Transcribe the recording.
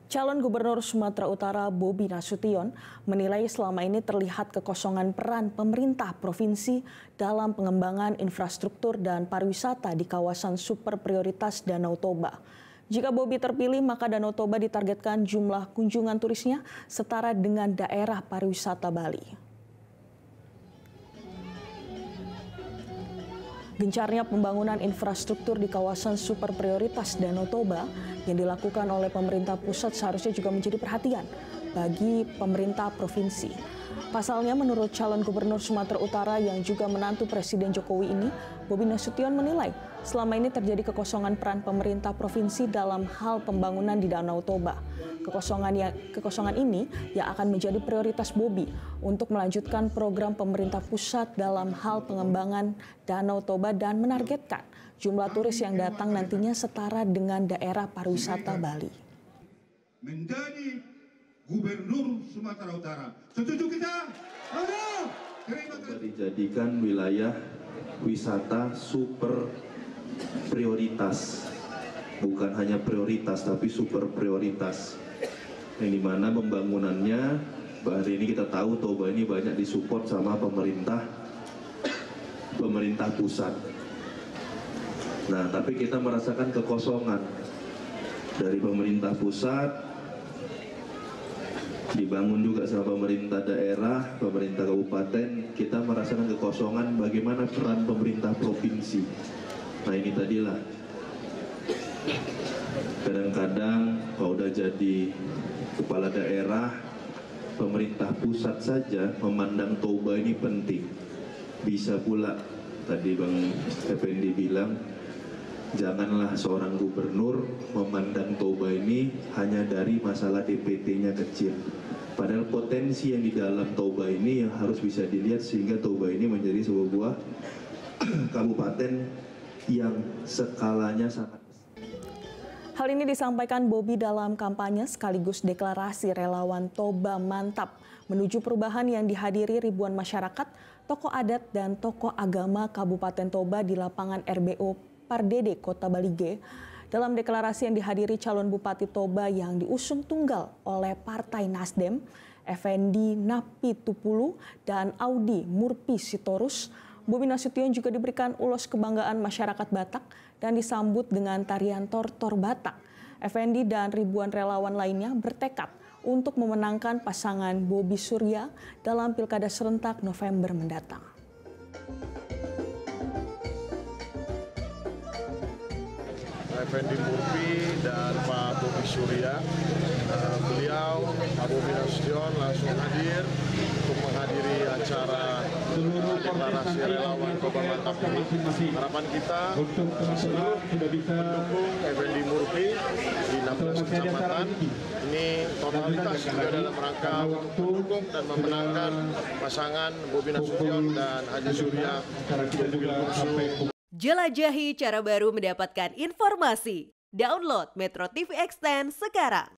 Calon Gubernur Sumatera Utara Bobi Nasution menilai selama ini terlihat kekosongan peran pemerintah provinsi dalam pengembangan infrastruktur dan pariwisata di kawasan super prioritas Danau Toba. Jika Bobi terpilih, maka Danau Toba ditargetkan jumlah kunjungan turisnya setara dengan daerah pariwisata Bali. Gencarnya pembangunan infrastruktur di kawasan super prioritas Danau Toba yang dilakukan oleh pemerintah pusat seharusnya juga menjadi perhatian bagi pemerintah provinsi. Pasalnya, menurut calon gubernur Sumatera Utara yang juga menantu Presiden Jokowi ini, Bobi Nasution menilai selama ini terjadi kekosongan peran pemerintah provinsi dalam hal pembangunan di Danau Toba. Kekosongan ini yang akan menjadi prioritas Bobi untuk melanjutkan program pemerintah pusat dalam hal pengembangan Danau Toba dan menargetkan jumlah turis yang datang nantinya setara dengan daerah pariwisata Bali. Menjadi Gubernur Sumatera Utara. Setuju kita? Dijadikan wilayah wisata super prioritas. Bukan hanya prioritas, tapi super prioritas. Yang dimana pembangunannya, hari ini kita tahu Toba ini banyak disupport sama pemerintah pusat. Nah, tapi kita merasakan kekosongan dari pemerintah pusat, dibangun juga sama pemerintah daerah, pemerintah kabupaten. Kita merasakan kekosongan bagaimana peran pemerintah provinsi. Nah, ini tadilah kadang-kadang kalau udah jadi kepala daerah, pemerintah pusat saja memandang Toba ini penting. Bisa pula tadi Bang Effendi bilang, janganlah seorang gubernur memandang Toba ini hanya dari masalah DPT-nya kecil. Padahal potensi yang di dalam Toba ini yang harus bisa dilihat sehingga Toba ini menjadi sebuah kabupaten yang skalanya sangat. Hal ini disampaikan Bobi dalam kampanye sekaligus deklarasi relawan Toba Mantap menuju perubahan yang dihadiri ribuan masyarakat, tokoh adat dan tokoh agama Kabupaten Toba di lapangan RBO Pardede, Kota Balige. Dalam deklarasi yang dihadiri calon Bupati Toba yang diusung tunggal oleh Partai Nasdem, Effendi Napitupulu dan Audi Murpi Sitorus, Bobi Nasution juga diberikan ulos kebanggaan masyarakat Batak dan disambut dengan tarian tortor Batak. Effendi dan ribuan relawan lainnya bertekad untuk memenangkan pasangan Bobi Surya dalam Pilkada serentak November mendatang. Effendi Murpi dan Pak Bobi Surya, beliau Pak Bobi Nasution langsung hadir untuk menghadiri acara deklarasi relawan Toba Mantap ini. Harapan kita seluruh pendukung Effendi Murpi di 16 kecamatan ini totalitas juga dalam rangka mendukung dan memenangkan pasangan Bobi Nasution dan Haji Surya untuk Pilgub. Jelajahi cara baru mendapatkan informasi. Download Metro TV Extend sekarang.